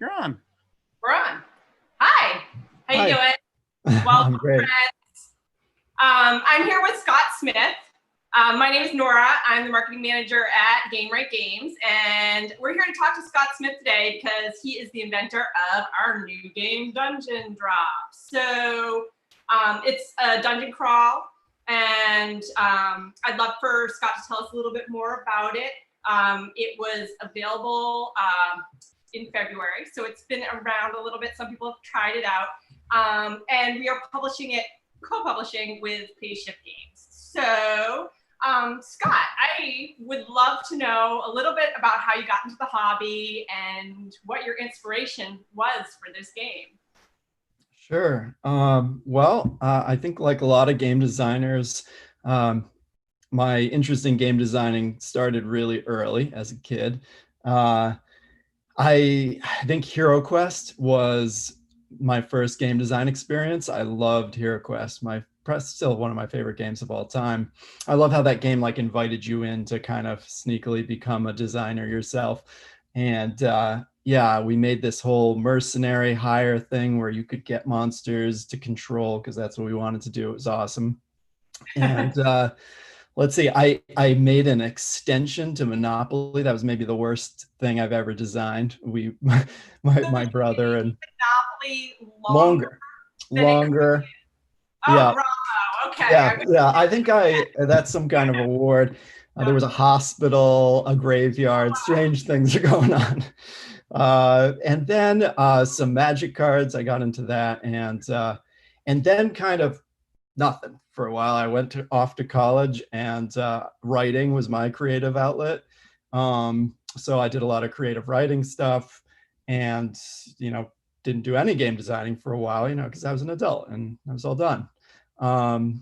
You're on. We're on. Hi. How you Hi. doing? I'm Welcome, great. friends. I'm here with Scott Smith. My name is Nora. I'm the marketing manager at Gamewright Games, and we're here to talk to Scott Smith today because he is the inventor of our new game, Dungeon Drop. So it's a dungeon crawl, and I'd love for Scott to tell us a little bit more about it. It was available in February, so it's been around a little bit. Some people have tried it out, and we are publishing it, co-publishing with Playtesting Games. So, Scott, I would love to know a little bit about how you got into the hobby and what your inspiration was for this game. Sure. I think like a lot of game designers, my interest in game designing started really early as a kid. I think HeroQuest was my first game design experience. I loved HeroQuest. Still one of my favorite games of all time. I love how that game like invited you in to kind of sneakily become a designer yourself. And yeah, we made this whole mercenary hire thing where you could get monsters to control because that's what we wanted to do. It was awesome. And let's see, I made an extension to Monopoly. That was maybe the worst thing I've ever designed. My brother and Monopoly longer. Oh, Yeah. bravo. Okay. Yeah. I think that's some kind of award. There was a hospital, a graveyard, strange things are going on. And then some magic cards, I got into that. And then kind of nothing for a while. I went off to college, and writing was my creative outlet. So I did a lot of creative writing stuff, and didn't do any game designing for a while, because I was an adult and I was all done. I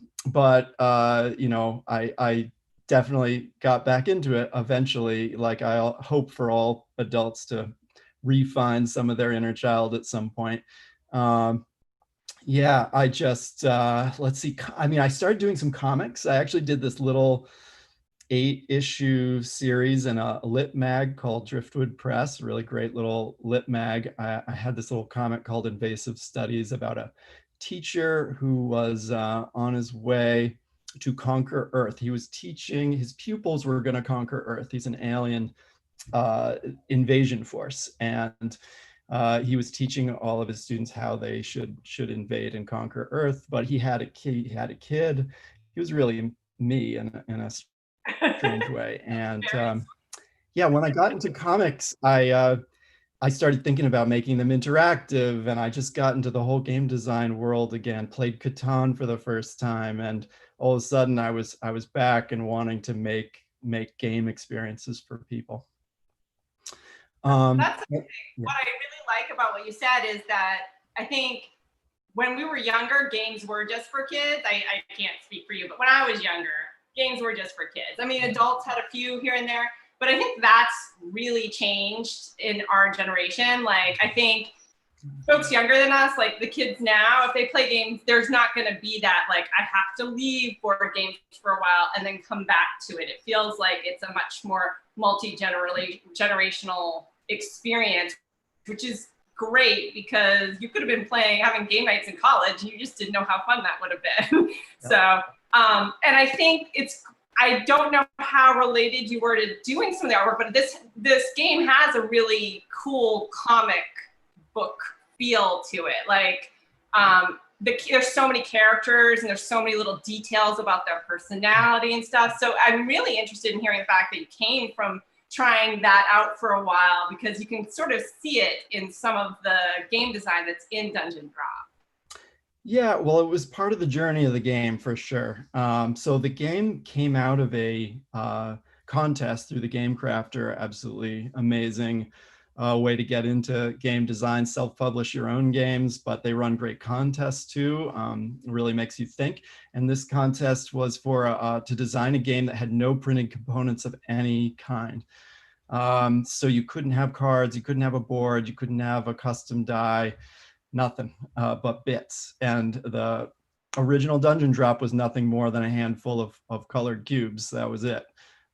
definitely got back into it eventually. Like I hope for all adults to refine some of their inner child at some point. Yeah, I just, let's see. I mean, I started doing some comics. I actually did this little 8-issue series in a lit mag called Driftwood Press, a really great little lit mag. I had this little comic called Invasive Studies about a teacher who was on his way to conquer Earth. He was teaching, his pupils were going to conquer Earth. He's an alien invasion force. And he was teaching all of his students how they should invade and conquer Earth, but he had a kid. He was really me in a strange way. And yeah, when I got into comics, I started thinking about making them interactive, and I just got into the whole game design world again. Played Catan for the first time, and all of a sudden I was back and wanting to make game experiences for people. That's the thing. What I really like about what you said is that I think when we were younger, games were just for kids. I can't speak for you, but when I was younger, games were just for kids. I mean, adults had a few here and there, but I think that's really changed in our generation. Like, I think folks younger than us, like the kids now, if they play games, there's not going to be that, like, I have to leave board games for a while and then come back to it. It feels like it's a much more multi-generational experience, which is great because you could have been having game nights in college and you just didn't know how fun that would have been. So, and I think I don't know how related you were to doing some of the artwork, but this game has a really cool comic book feel to it. Like, there's so many characters and there's so many little details about their personality and stuff. So I'm really interested in hearing the fact that you came from trying that out for a while, because you can sort of see it in some of the game design that's in Dungeon Drop. Yeah, well, it was part of the journey of the game for sure. So the game came out of a contest through the Game Crafter. Absolutely amazing way to get into game design, self-publish your own games, but they run great contests too. Really makes you think. And this contest was for to design a game that had no printed components of any kind. So you couldn't have cards, you couldn't have a board, you couldn't have a custom die, nothing but bits. And the original Dungeon Drop was nothing more than a handful of colored cubes. That was it.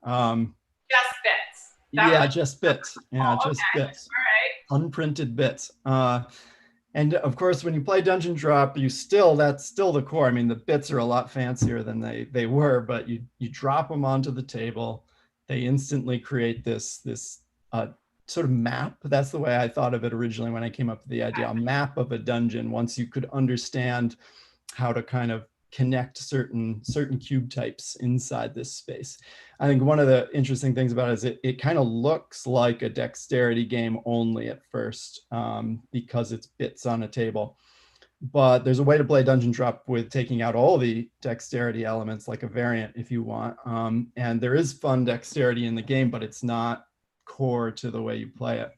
Just bits. Yeah, just bits. Yeah, just bits. All right. unprinted bits. And of course, when you play Dungeon Drop, that's still the core. I mean, the bits are a lot fancier than they were, but you drop them onto the table. They instantly create this sort of map. That's the way I thought of it originally when I came up with the idea, a map of a dungeon. Once you could understand how to kind of connect certain cube types inside this space. I think one of the interesting things about it is it kind of looks like a dexterity game only at first, because it's bits on a table. But there's a way to play Dungeon Drop with taking out all the dexterity elements, like a variant if you want. And there is fun dexterity in the game, but it's not core to the way you play it,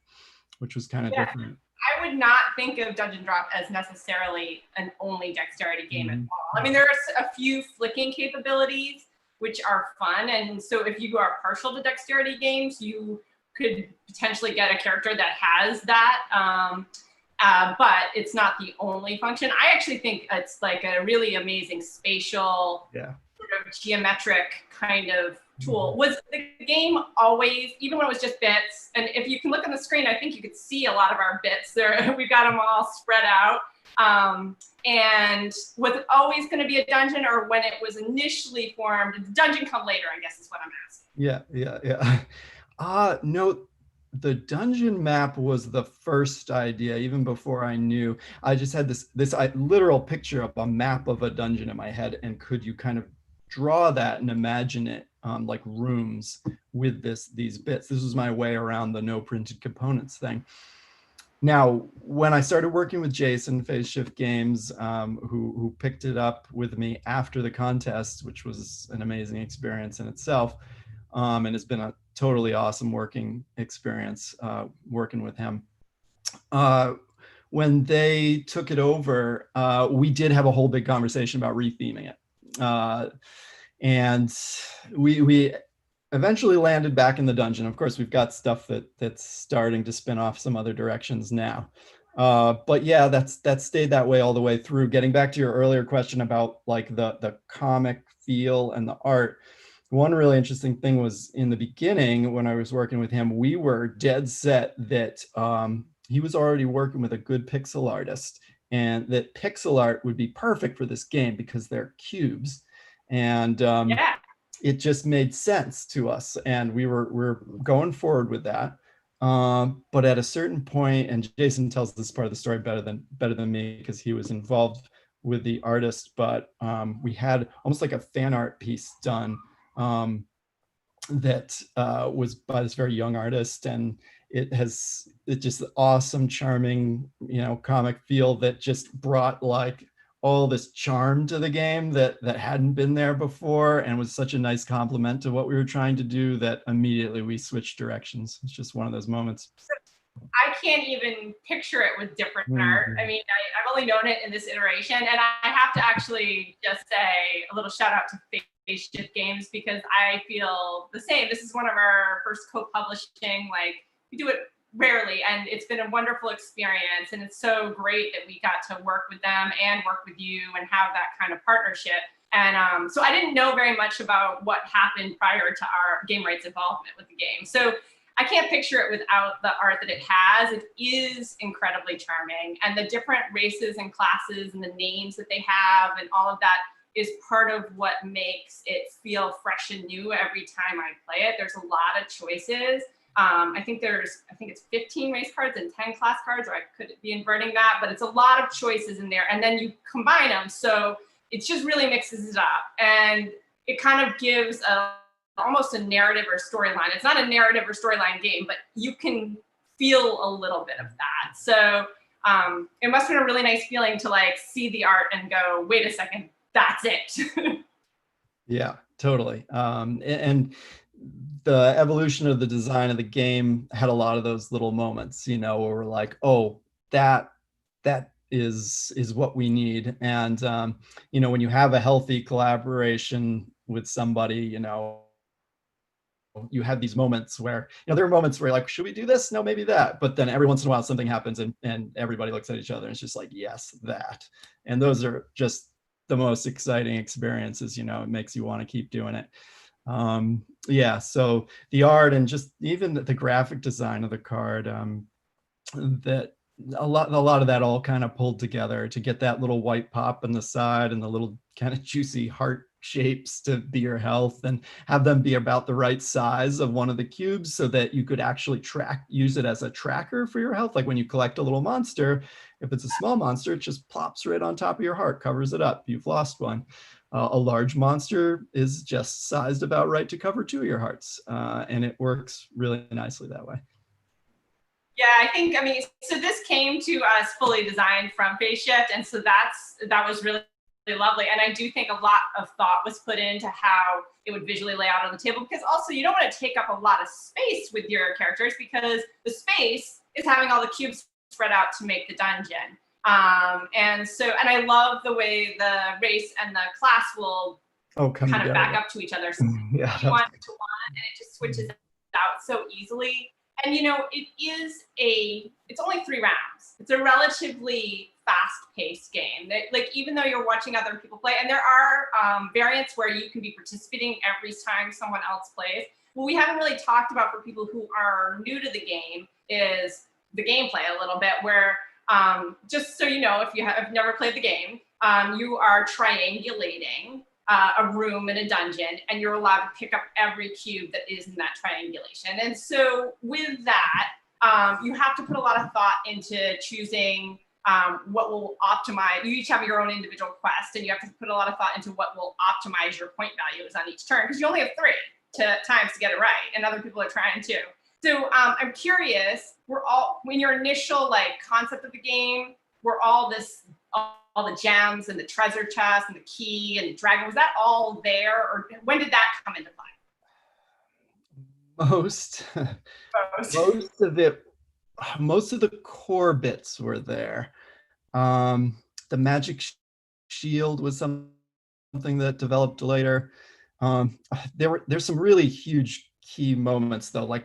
which was kind of different. I would not think of Dungeon Drop as necessarily an only dexterity game at all. I mean, there are a few flicking capabilities which are fun, and so if you are partial to dexterity games, you could potentially get a character that has that, but it's not the only function. I actually think it's like a really amazing spatial, sort of geometric kind of tool. Was the game always, even when it was just bits, and if you can look on the screen, I think you could see a lot of our bits there. We've got them all spread out. And was it always going to be a dungeon, or when it was initially formed, did the dungeon come later, I guess is what I'm asking. No, the dungeon map was the first idea, even before I knew. I just had this literal picture of a map of a dungeon in my head, and could you kind of draw that and imagine it like rooms with these bits. This was my way around the no printed components thing. Now, when I started working with Jason, Phase Shift Games, who picked it up with me after the contest, which was an amazing experience in itself, and it's been a totally awesome working experience working with him. When they took it over, we did have a whole big conversation about retheming it. And we eventually landed back in the dungeon. Of course, we've got stuff that's starting to spin off some other directions now. But yeah, that stayed that way all the way through. Getting back to your earlier question about like the comic feel and the art, one really interesting thing was in the beginning when I was working with him, we were dead set that he was already working with a good pixel artist, and that pixel art would be perfect for this game because they're cubes. And it just made sense to us, and we're going forward with that. But at a certain point, and Jason tells this part of the story better than me because he was involved with the artist, but we had almost like a fan art piece done that was by this very young artist, and it's just awesome, charming, comic feel that just brought like all this charm to the game that hadn't been there before, and was such a nice compliment to what we were trying to do that immediately we switched directions. It's just one of those moments. I can't even picture it with different art. I mean, I've only known it in this iteration, and I have to actually just say a little shout out to Phase Shift Games, because I feel the same. This is one of our first co-publishing. Like, we do it rarely, and it's been a wonderful experience, and it's so great that we got to work with them and work with you and have that kind of partnership. And so I didn't know very much about what happened prior to our Gamewright's involvement with the game. So I can't picture it without the art that it has. It is incredibly charming, and the different races and classes and the names that they have and all of that is part of what makes it feel fresh and new every time I play it. There's a lot of choices. I think it's 15 race cards and 10 class cards, or I could be inverting that, but it's a lot of choices in there, and then you combine them. So it just really mixes it up, and it kind of gives almost a narrative or storyline. It's not a narrative or storyline game, but you can feel a little bit of that. So it must have been a really nice feeling to like see the art and go, wait a second, that's it. Yeah, totally. And the evolution of the design of the game had a lot of those little moments, where we're like, oh, that is what we need. And when you have a healthy collaboration with somebody, you have these moments where, there are moments where you're like, should we do this? No, maybe that. But then every once in a while something happens and everybody looks at each other and it's just like, yes, that. And those are just the most exciting experiences. It makes you want to keep doing it. So the art and just even the graphic design of the card, that a lot of that all kind of pulled together to get that little white pop on the side and the little kind of juicy heart shapes to be your health, and have them be about the right size of one of the cubes so that you could actually use it as a tracker for your health. Like when you collect a little monster, if it's a small monster, it just plops right on top of your heart, covers it up. You've lost one. A large monster is just sized about right to cover 2 of your hearts, and it works really nicely that way. Yeah, I mean, so this came to us fully designed from Phase Shift, and so that was really, really lovely. And I do think a lot of thought was put into how it would visually lay out on the table, because also you don't want to take up a lot of space with your characters, because the space is having all the cubes spread out to make the dungeon. And I love the way the race and the class will kind of back up to each other. So yeah, you want to one, and it just switches out so easily. And it's only 3 rounds. It's a relatively fast-paced game. Like, even though you're watching other people play, and there are variants where you can be participating every time someone else plays. What we haven't really talked about for people who are new to the game is the gameplay a little bit, where just so you know, if you have never played the game, you are triangulating a room in a dungeon, and you're allowed to pick up every cube that is in that triangulation. And so with that, you have to put a lot of thought into choosing what will optimize. You each have your own individual quest, and you have to put a lot of thought into what will optimize your point values on each turn, because you only have 3 times to get it right, and other people are trying too. So I'm curious, when your initial concept of the game, were all the gems and the treasure chest and the key and the dragon, was that all there, or when did that come into play? Most of the core bits were there. The magic shield was something that developed later. There's some really huge key moments though.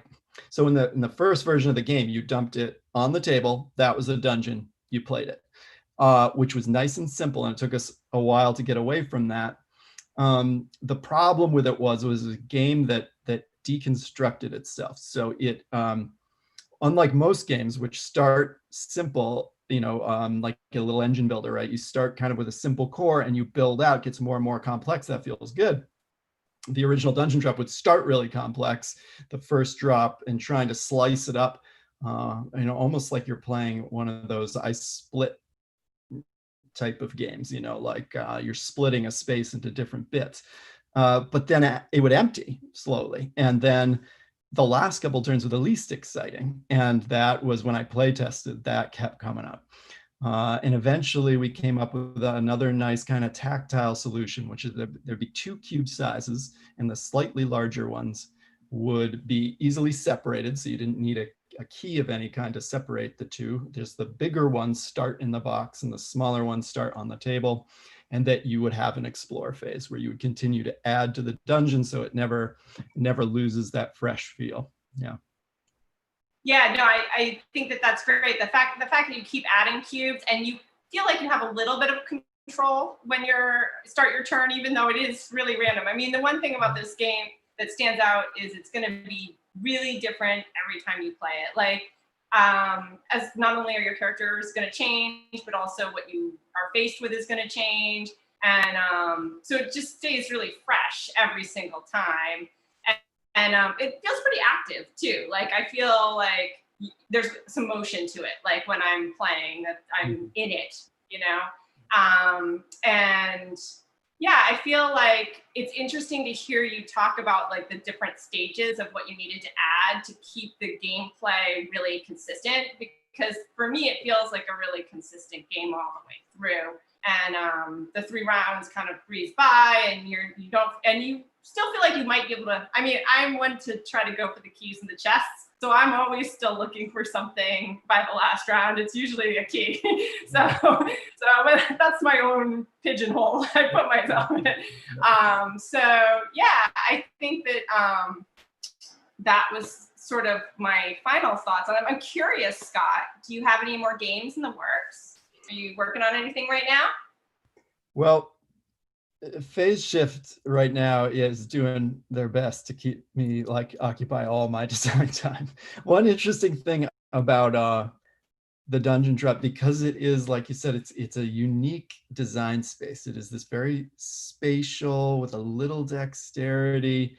So in the first version of the game, you dumped it on the table. That was a dungeon. You played it. Which was nice and simple, and it took us a while to get away from that. The problem with it was a game that deconstructed itself. So it, unlike most games which start simple, like a little engine builder, right? You start kind of with a simple core and you build out, gets more and more complex. That feels good. The original Dungeon Drop would start really complex, the first drop, and trying to slice it up, almost like you're playing one of those I Split type of games, you're splitting a space into different bits. But then it would empty slowly. And then the last couple turns were the least exciting. And that was when I play tested, that kept coming up. And eventually we came up with another nice kind of tactile solution, which is there'd be 2 cube sizes, and the slightly larger ones would be easily separated. So you didn't need a key of any kind to separate the 2. There's the bigger ones start in the box and the smaller ones start on the table, and that you would have an explore phase where you would continue to add to the dungeon so it never loses that fresh feel. Yeah. Yeah, no, I think that's great. The fact that you keep adding cubes and you feel like you have a little bit of control when you start your turn, even though it is really random. I mean, the one thing about this game that stands out is it's going to be really different every time you play it. As not only are your characters going to change, but also what you are faced with is going to change. And so it just stays really fresh every single time. And it feels pretty active too. I feel like there's some motion to it. When I'm playing, that I'm in it, and yeah, I feel like it's interesting to hear you talk about the different stages of what you needed to add to keep the gameplay really consistent, because for me, it feels like a really consistent game all the way through. And the 3 rounds kind of breeze by, and you still feel like you might be able to. I mean, I'm one to try to go for the keys and the chests, so I'm always still looking for something by the last round. It's usually a key. so that's my own pigeonhole I put myself in. So yeah, I think that that was sort of my final thoughts on it. I'm curious, Scott, do you have any more games in the works? Are you working on anything right now? Well, Phase Shift right now is doing their best to keep me occupy all my design time. One interesting thing about the dungeon drop, because it is, like you said, it's a unique design space. It is this very spatial with a little dexterity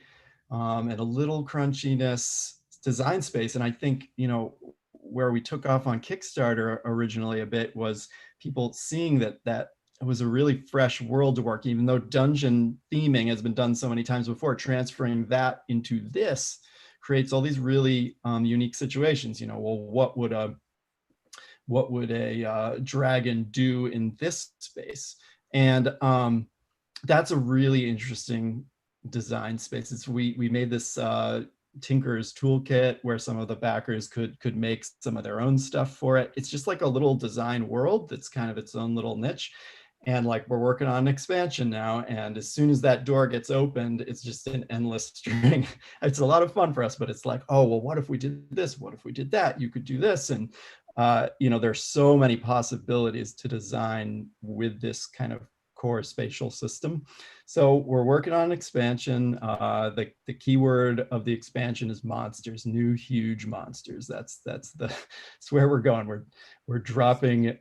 and a little crunchiness design space. And I think, you know, where we took off on Kickstarter originally a bit was people seeing that it was a really fresh world to work, even though dungeon theming has been done so many times before. Transferring that into this creates all these really unique situations. You know, well, what would a dragon do in this space? And that's a really interesting design space. We made this Tinker's Toolkit where some of the backers could make some of their own stuff for it. It's just like a little design world that's kind of its own little niche. And like, we're working on an expansion now, and as soon as that door gets opened, it's just an endless string. It's a lot of fun for us, but it's like, oh, well, what if we did this? What if we did that? You could do this. And you know, there's so many possibilities to design with this kind of core spatial system. So we're working on an expansion. The keyword of the expansion is monsters, new huge monsters. That's where we're going. We're dropping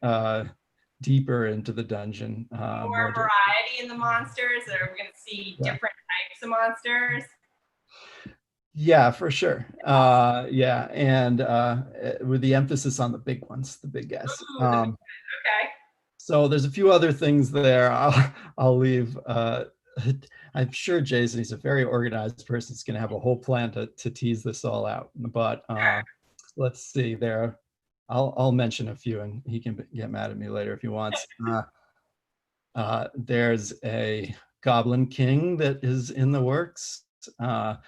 deeper into the dungeon. More variety in the monsters, or are we going to see different types of monsters? Yeah, for sure. Yeah, and with the emphasis on the big ones, the big guys. Ooh, okay. So there's a few other things there. I'll leave. I'm sure Jason, he's a very organized person. He's going to have a whole plan to tease this all out. But let's see there. I'll mention a few, and he can get mad at me later if he wants. There's a Goblin King that is in the works. That's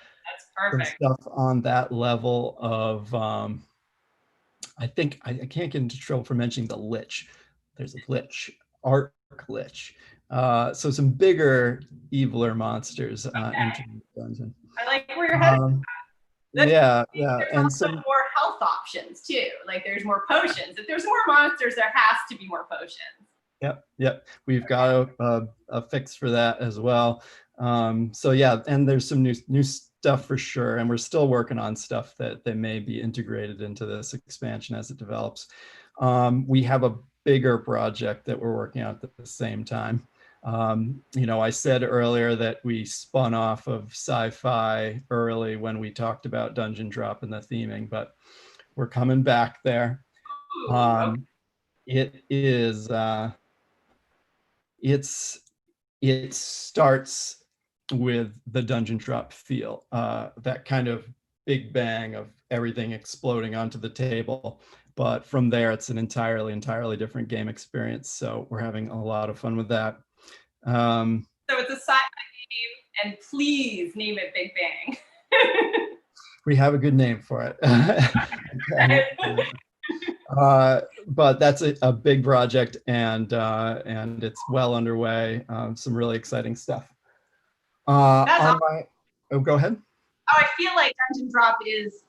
perfect. Stuff on that level of, I think I can't get into trouble for mentioning the Lich. There's a Lich, Arc Lich. So some bigger, eviler monsters into the dungeon. I like where you're headed. Yeah, and some more health options too. Like there's more potions. If there's more monsters, there has to be more potions. Yep. We've got a fix for that as well. So yeah, and there's some new stuff for sure, and we're still working on stuff that may be integrated into this expansion as it develops. We have a bigger project that we're working on at the same time. You know, I said earlier that we spun off of sci-fi early when we talked about Dungeon Drop and the theming, but we're coming back there. It is it starts with the Dungeon Drop feel, that kind of big bang of everything exploding onto the table. But from there, it's an entirely different game experience. So we're having a lot of fun with that. So it's a sci-fi game, and please name it Big Bang. We have a good name for it. But that's a big project, and it's well underway. Some really exciting stuff. Go ahead. Oh, I feel like Dungeon Drop is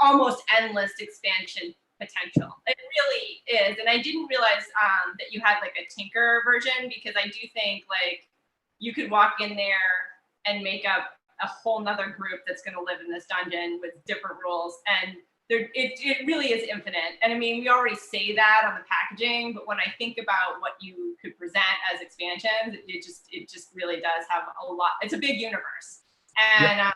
almost endless expansion potential. It really is. And I didn't realize that you had like a Tinker version, because I do think like you could walk in there and make up a whole nother group that's going to live in this dungeon with different rules. And it really is infinite. And I mean, we already say that on the packaging, but when I think about what you could present as expansions, it just really does have a lot. It's a big universe. And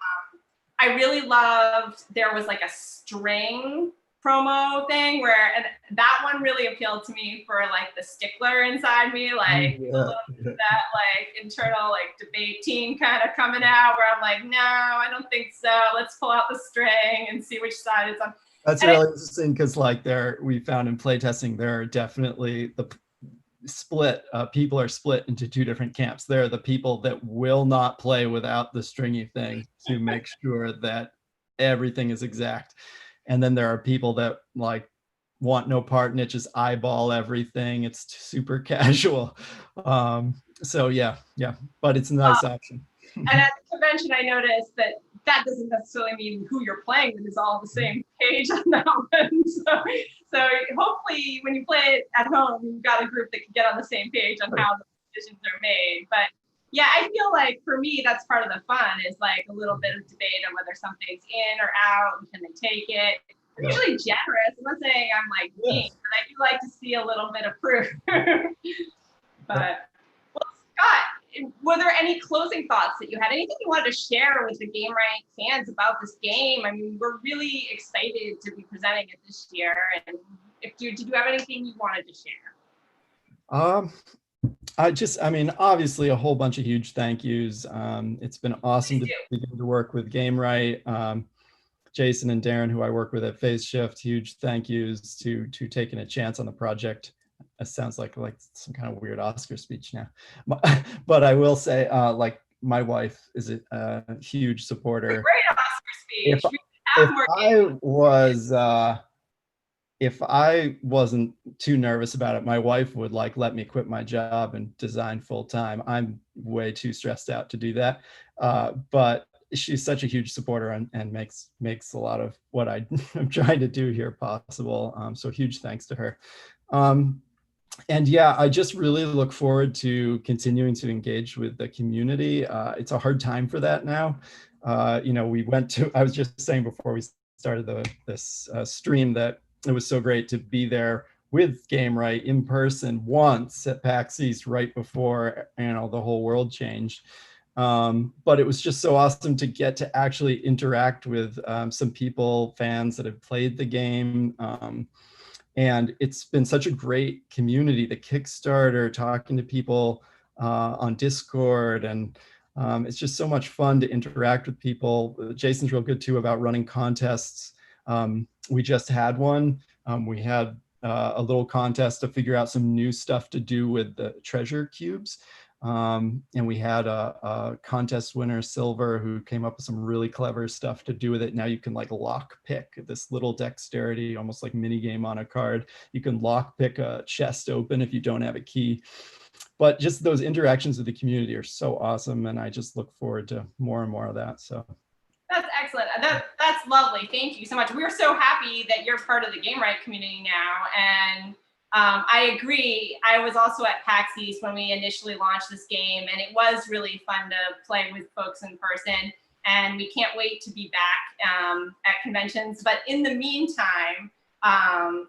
I really loved, there was like a string promo thing where, and that one really appealed to me for like the stickler inside me, like that like internal like debate team kind of coming out where I'm like, no, I don't think so. Let's pull out the string and see which side it's on. That's really interesting, because like we found in playtesting, there are definitely the split, people are split into two different camps. There are the people that will not play without the stringy thing to make sure that everything is exact. And then there are people that like want no part and it just eyeball everything. It's super casual. So yeah, but it's a nice option. And at the convention, I noticed that doesn't necessarily mean who you're playing with is all the same page on that one. So hopefully when you play it at home, you've got a group that can get on the same page on how the decisions are made. But yeah, I feel like for me, that's part of the fun, is like a little bit of debate on whether something's in or out and can they take it. I'm Yeah. usually generous. I'm not saying I'm like mean, Yes. but I do like to see a little bit of proof. Yep. But well, Scott, were there any closing thoughts that you had? Anything you wanted to share with the Gamewright fans about this game? I mean, we're really excited to be presenting it this year. And did you have anything you wanted to share? Um, I mean, obviously a whole bunch of huge thank yous. It's been awesome Please to do. begin to work with Gamewright. Jason and Darren, who I work with at Phase Shift, huge thank yous to taking a chance on the project. It sounds like some kind of weird Oscar speech now, but I will say, like, my wife is a huge supporter. Great Oscar If speech. We if have more I was if I wasn't too nervous about it, my wife would like let me quit my job and design full time. I'm way too stressed out to do that. But she's such a huge supporter and makes a lot of what I'm trying to do here possible. So huge thanks to her. And yeah, I just really look forward to continuing to engage with the community. It's a hard time for that now. I was just saying before we started this stream that it was so great to be there with Gamewright in person once at PAX East right before the whole world changed. But it was just so awesome to get to actually interact with some people, fans that have played the game. And it's been such a great community, the Kickstarter, talking to people on Discord, and it's just so much fun to interact with people. Jason's real good too about running contests. We just had one. We had a little contest to figure out some new stuff to do with the treasure cubes. And we had a contest winner, Silver, who came up with some really clever stuff to do with it. Now you can like lock pick this little dexterity, almost like mini game on a card. You can lock pick a chest open if you don't have a key. But just those interactions with the community are so awesome, and I just look forward to more and more of that. So That's excellent. That's lovely. Thank you so much. We're so happy that you're part of the Gamewright community now. And I agree. I was also at PAX East when we initially launched this game, and it was really fun to play with folks in person. And we can't wait to be back at conventions. But in the meantime,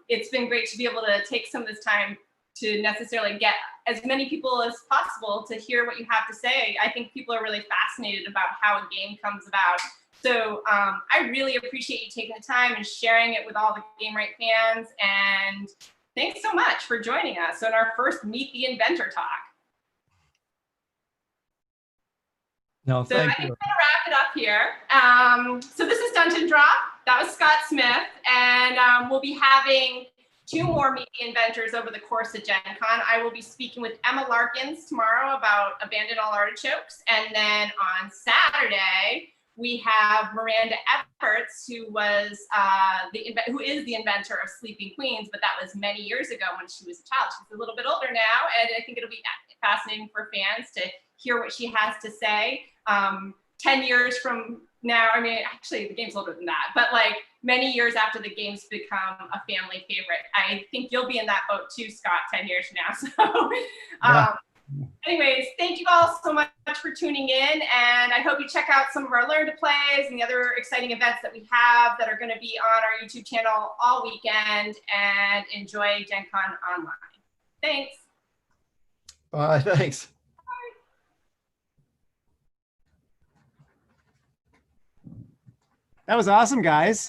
it's been great to be able to take some of this time to necessarily get as many people as possible to hear what you have to say. I think people are really fascinated about how a game comes about. So I really appreciate you taking the time and sharing it with all the Gamewright fans. And thanks so much for joining us on our first Meet the Inventor talk. no, So I thank think you. we're gonna wrap it up here. So this is Dungeon Drop. That was Scott Smith, and we'll be having 2 more Meet the Inventors over the course of Gen Con. I will be speaking with Emma Larkins tomorrow about Abandon All Artichokes, and then on Saturday, we have Miranda Efforts, who is the inventor of Sleeping Queens, but that was many years ago when she was a child. She's a little bit older now, and I think it'll be fascinating for fans to hear what she has to say. 10 years from now, I mean, actually the game's older than that, but like many years after the game's become a family favorite. I think you'll be in that boat too, Scott, 10 years from now. So anyways, thank you all so much for tuning in, and I hope you check out some of our Learn to Plays and the other exciting events that we have that are going to be on our YouTube channel all weekend, and enjoy Gen Con online. Thanks. Bye, thanks. That was awesome, guys.